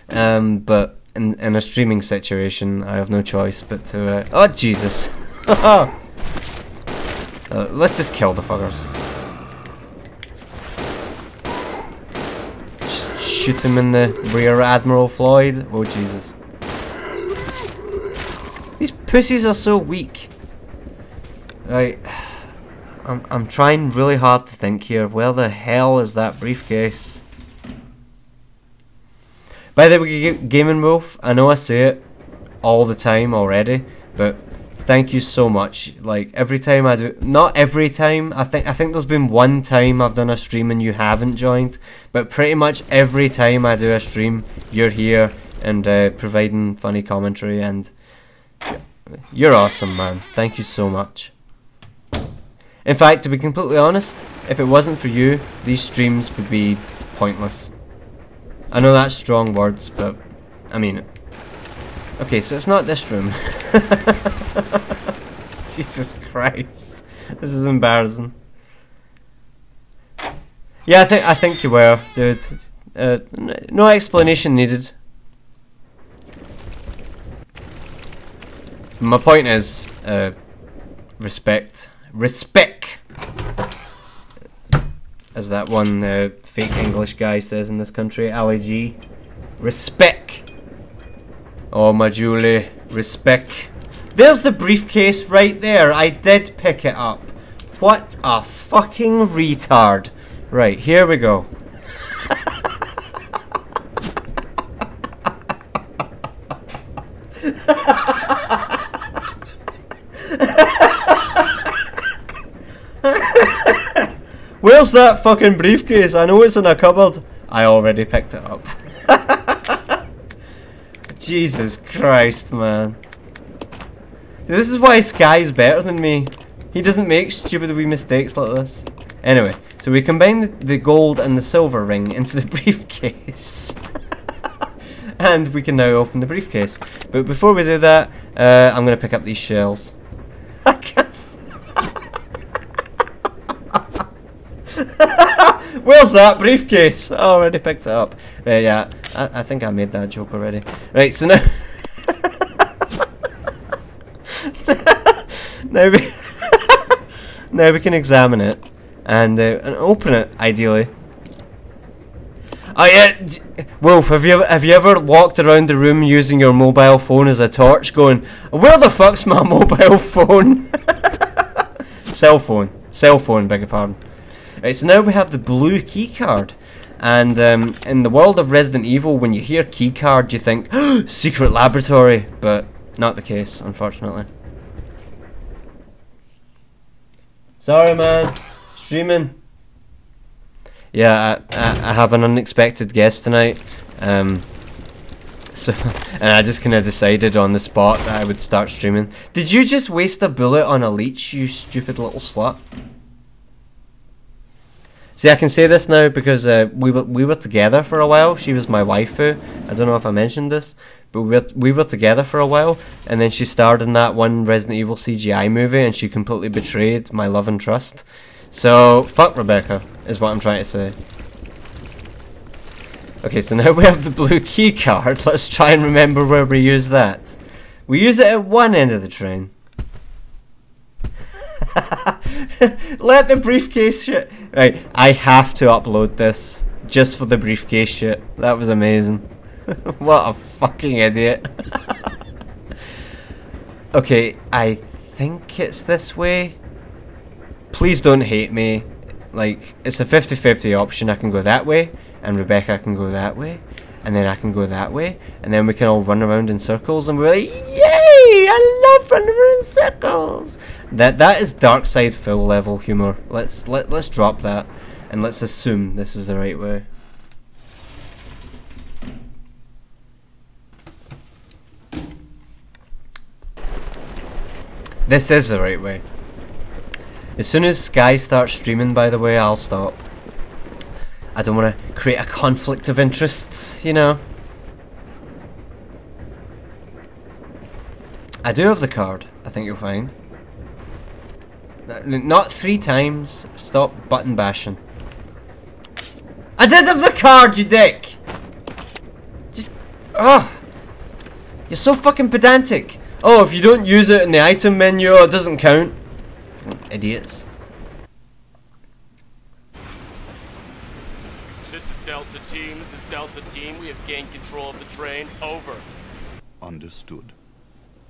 But in a streaming situation, I have no choice but to, oh Jesus. Let's just kill the fuckers. Shoot him in the rear, Admiral Floyd. Oh Jesus. These pussies are so weak. Right. I'm trying really hard to think here. Where the hell is that briefcase? By the way, Gaming Wolf, I know I say it all the time already, but thank you so much. Like every time I do, not every time. I think there's been one time I've done a stream and you haven't joined, but pretty much every time I do a stream, you're here and providing funny commentary, and you're awesome, man. Thank you so much. In fact, to be completely honest, if it wasn't for you, these streams would be pointless. I know that's strong words, but I mean it. Okay, so it's not this room. Jesus Christ, this is embarrassing. Yeah, I think you were, dude. No explanation needed. My point is, respect. Respect! As that one fake English guy says in this country, Ali G. Respect! Oh, my Julie. Respect. There's the briefcase right there. I did pick it up. What a fucking retard. Right, here we go. Where's that fucking briefcase? I know it's in a cupboard. I already picked it up. Jesus Christ, man. This is why Sky's better than me. He doesn't make stupid wee mistakes like this. Anyway, so we combine the gold and the silver ring into the briefcase. And we can now open the briefcase. But before we do that, I'm going to pick up these shells. I can't. Where's that briefcase? I already picked it up. Yeah, I think I made that joke already. Right, so now... now we can examine it and open it, ideally. Oh yeah, Wolf, have you ever walked around the room using your mobile phone as a torch going, where the fuck's my mobile phone? Cell phone, beg your pardon. Right, so now we have the blue key card, and in the world of Resident Evil, when you hear key card, you think secret laboratory, but not the case, unfortunately. Sorry, man, streaming. Yeah, I have an unexpected guest tonight, so and I just kind of decided on the spot that I would start streaming. Did you just waste a bullet on a leech, you stupid little slut? See, I can say this now because we were together for a while. She was my waifu. I don't know if I mentioned this, but we were together for a while, and then she starred in that one Resident Evil CGI movie, and she completely betrayed my love and trust. So fuck Rebecca is what I'm trying to say. Okay, so now we have the blue key card. Let's try and remember where we use that. We use it at one end of the train. Let the briefcase shit. Right, I have to upload this just for the briefcase shit. That was amazing. What a fucking idiot. Okay, I think it's this way. Please don't hate me. Like, it's a 50-50 option. I can go that way, and Rebecca can go that way, and then I can go that way, and then we can all run around in circles, and we're like, yay! I love running around in circles. That is dark side full level humor. Let's drop that, and let's assume this is the right way. This is the right way. As soon as Sky starts streaming, by the way, I'll stop. I don't want to create a conflict of interests, you know. I do have the card, I think you'll find. Not 3 times. Stop button bashing. I did have the card, you dick! Just... Oh! You're so fucking pedantic. Oh, if you don't use it in the item menu, it doesn't count. Idiots. This is Delta Team. This is Delta Team. We have gained control of the train. Over. Understood.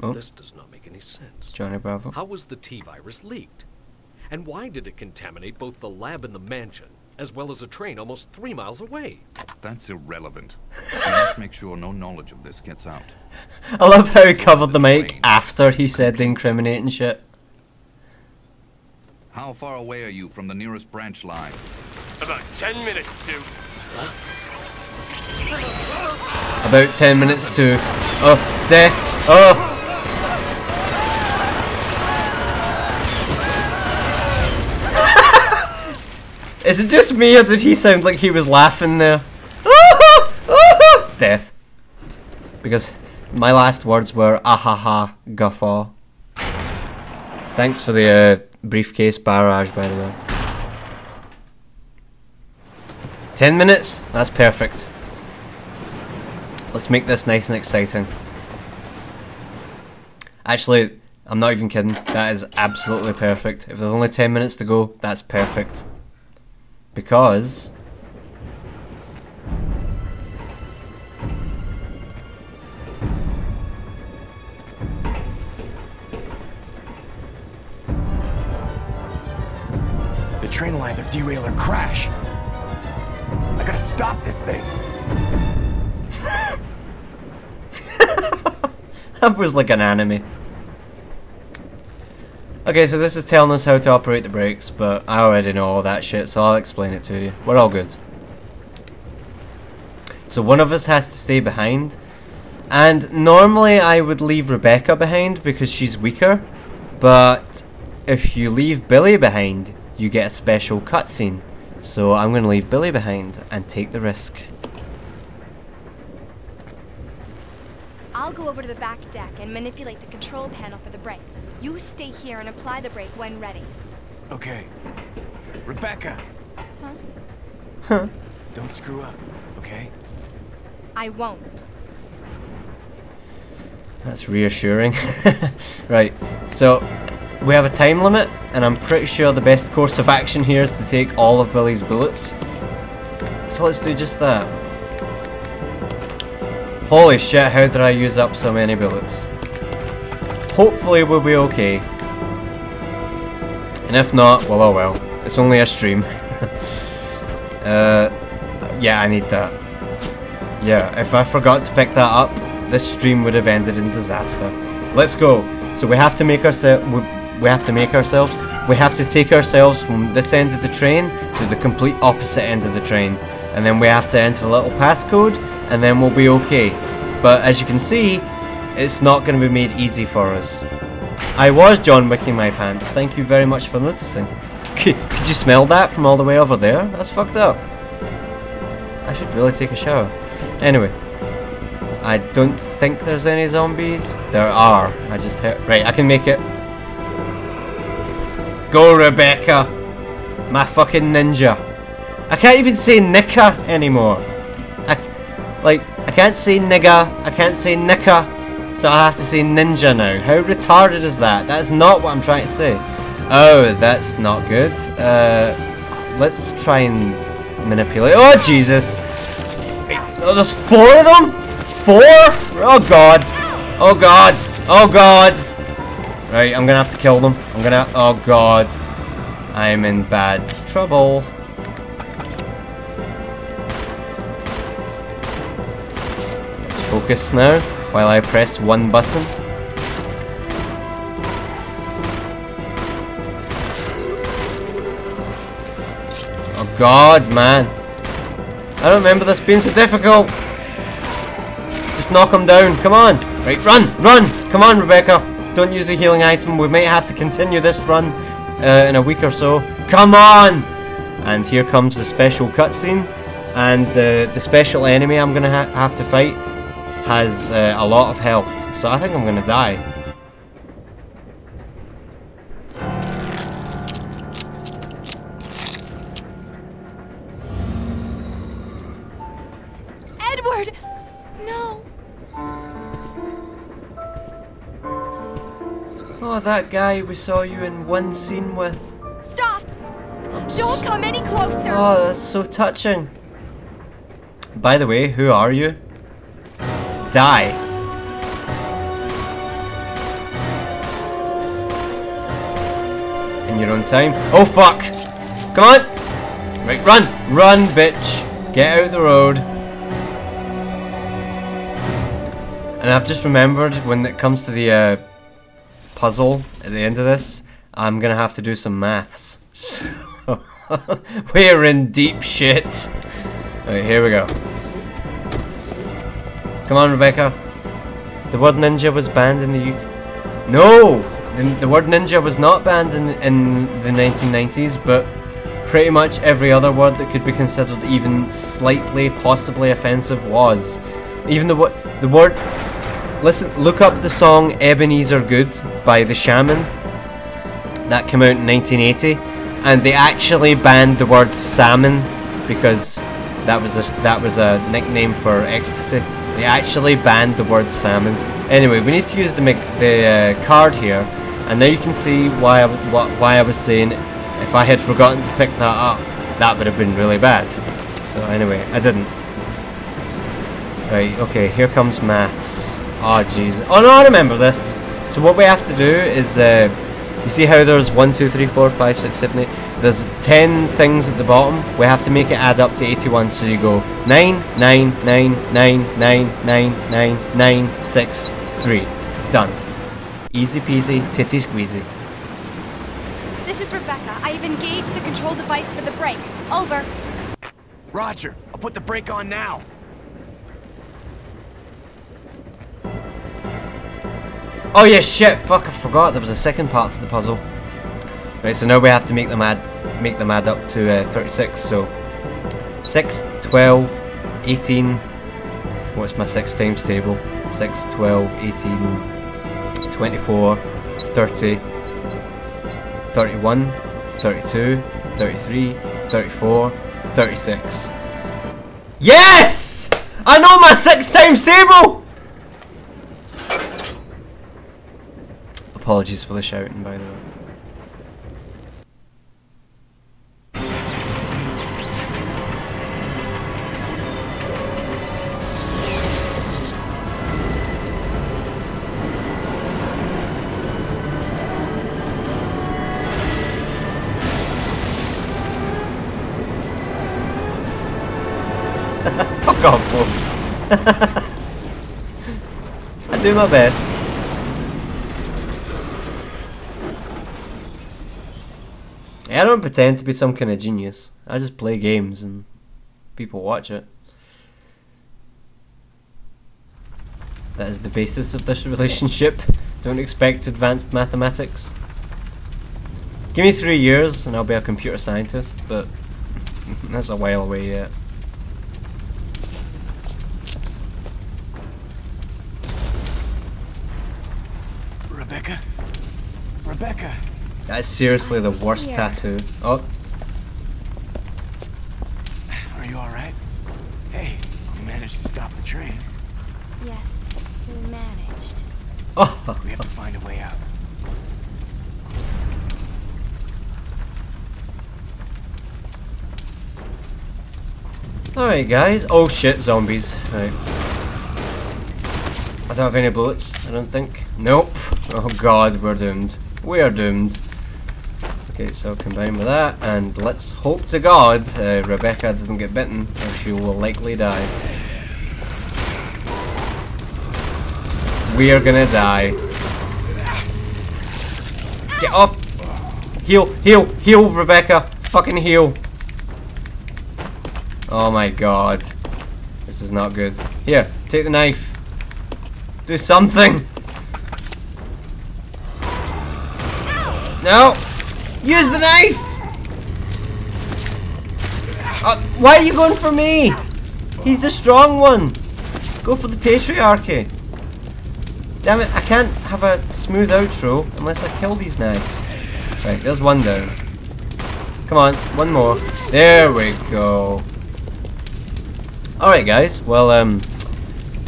Oh. This does not make any sense. Johnny Bravo. How was the T-virus leaked? And why did it contaminate both the lab and the mansion, as well as a train almost 3 miles away? That's irrelevant. We must make sure no knowledge of this gets out. I love how he covered the mic after he said the incriminating shit. How far away are you from the nearest branch line? About 10 minutes to... About 10 minutes to... Oh, death! Oh! Is it just me, or did he sound like he was laughing there? Death. Because my last words were ahaha guffaw. Thanks for the briefcase barrage, by the way. 10 minutes? That's perfect. Let's make this nice and exciting. Actually, I'm not even kidding. That is absolutely perfect. If there's only 10 minutes to go, that's perfect. Because... The train will either derail or crash. I gotta stop this thing. That was like an anime. Okay, so this is telling us how to operate the brakes, but I already know all that shit, so I'll explain it to you. We're all good. So one of us has to stay behind, and normally I would leave Rebecca behind because she's weaker, but if you leave Billy behind, you get a special cutscene. So I'm going to leave Billy behind and take the risk. I'll go over to the back deck and manipulate the control panel for the brake. You stay here and apply the brake when ready. Okay. Rebecca! Huh? Huh. Don't screw up, okay? I won't. That's reassuring. Right, so we have a time limit, and I'm pretty sure the best course of action here is to take all of Billy's bullets. So let's do just that. Holy shit, how did I use up so many bullets? Hopefully we'll be okay. And if not, well, oh well. It's only a stream. Yeah, I need that. Yeah, if I forgot to pick that up, this stream would have ended in disaster. Let's go. So we have to make ourselves. We have to take ourselves from this end of the train to the complete opposite end of the train, and then we have to enter a little passcode, and then we'll be okay. But as you can see, it's not going to be made easy for us. I was John Wicking my pants. Thank you very much for noticing. Could you smell that from all the way over there? That's fucked up. I should really take a shower. Anyway, I don't think there's any zombies. There are. I just hit. Right, I can make it. Go, Rebecca. My fucking ninja. I can't even say nicka anymore. I can't say nigga. I can't say nicka. So I have to say ninja now. How retarded is that? That's not what I'm trying to say. Oh, that's not good. Let's try and manipulate. Oh, Jesus. Oh, there's 4 of them? 4? Oh, God. Oh, God. Oh, God. Right, I'm gonna have to kill them. Oh, God. I'm in bad trouble. Let's focus now while I press one button. Oh, God, man. I don't remember this being so difficult. Just knock him down. Come on. Right, run. Run. Come on, Rebecca. Don't use a healing item. We might have to continue this run in a week or so. Come on. And here comes the special cutscene. And the special enemy I'm going to have to fight has a lot of health. So I think I'm going to die. Oh, that guy we saw you in one scene with. Stop! Don't come any closer! Oh, that's so touching. By the way, who are you? Die. In your own time. Oh fuck! Come on! Right, run! Run, bitch! Get out the road. And I've just remembered, when it comes to the puzzle at the end of this, I'm gonna have to do some maths. So we're in deep shit. Alright, here we go. Come on, Rebecca. The word ninja was banned in the UK. No! The word ninja was not banned in the 1990s, but pretty much every other word that could be considered even slightly, possibly offensive was. Even the word... Listen, look up the song Ebenezer Good by The Shaman. That came out in 1980, and they actually banned the word salmon because that was a nickname for ecstasy. They actually banned the word salmon. Anyway, we need to use the card here, and now you can see why I was saying if I had forgotten to pick that up, that would have been really bad. So anyway, I didn't. Right, okay, here comes maths. Oh jeez. Oh no, I remember this. So what we have to do is, you see how there's 1, 2, 3, 4, 5, 6, 7, 8. There's 10 things at the bottom. We have to make it add up to 81. So you go 9, 9, 9, 9, 9, 9, 9, 9, 6, 3. Done. Easy peasy, titty squeezy. This is Rebecca. I have engaged the control device for the brake. Over. Roger. I'll put the brake on now. Oh yeah, shit! Fuck, I forgot there was a second part to the puzzle. Right, so now we have to make them add up to 36. So 6, 12, 18. What's my 6 times table? 6, 12, 18, 24, 30, 31, 32, 33, 34, 36. Yes! I know my 6 times table! Apologies for the shouting, by the way. Fuck off, folks. I do my best. I don't pretend to be some kind of genius. I just play games and people watch it. That is the basis of this relationship. Don't expect advanced mathematics. Give me 3 years and I'll be a computer scientist, but that's a while away yet. Rebecca? Rebecca! That's seriously the worst tattoo. Oh. Are you alright? Hey, you managed to stop the train. Yes, we managed. Oh. We have to find a way out. Alright guys. Oh shit, zombies. Right. I don't have any bullets, I don't think. Nope. Oh god, we're doomed. We are doomed. Okay, so combine with that, and let's hope to God Rebecca doesn't get bitten, or she will likely die. We are gonna die. Get off! Heal, heal, heal, Rebecca! Fucking heal! Oh my god. This is not good. Here, take the knife. Do something! No! Use the knife! Why are you going for me? He's the strong one! Go for the patriarchy! Damn it, I can't have a smooth outro unless I kill these knights. Right, there's one down. Come on, one more. There we go. Alright guys, well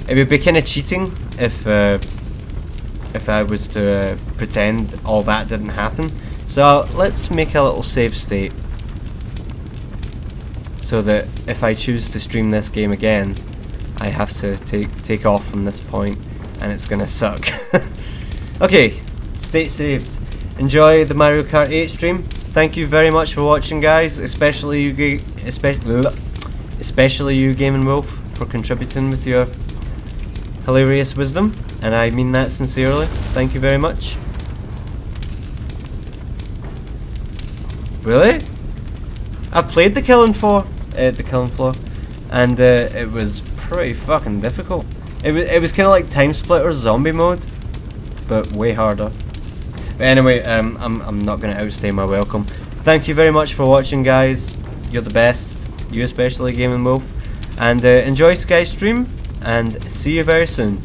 it would be kinda cheating if if I was to pretend all that didn't happen. So let's make a little save state, so that if I choose to stream this game again, I have to take off from this point, and it's gonna suck. Okay, state saved. Enjoy the Mario Kart 8 stream. Thank you very much for watching, guys, especially you Gaming Wolf, for contributing with your hilarious wisdom, and I mean that sincerely. Thank you very much. Really? I've played the killing floor, and it was pretty fucking difficult. It was kind of like Time Splitter zombie mode, but way harder. But anyway, I'm not gonna outstay my welcome. Thank you very much for watching, guys. You're the best. You especially, Gaming Wolf. And enjoy Sky Stream, and see you very soon.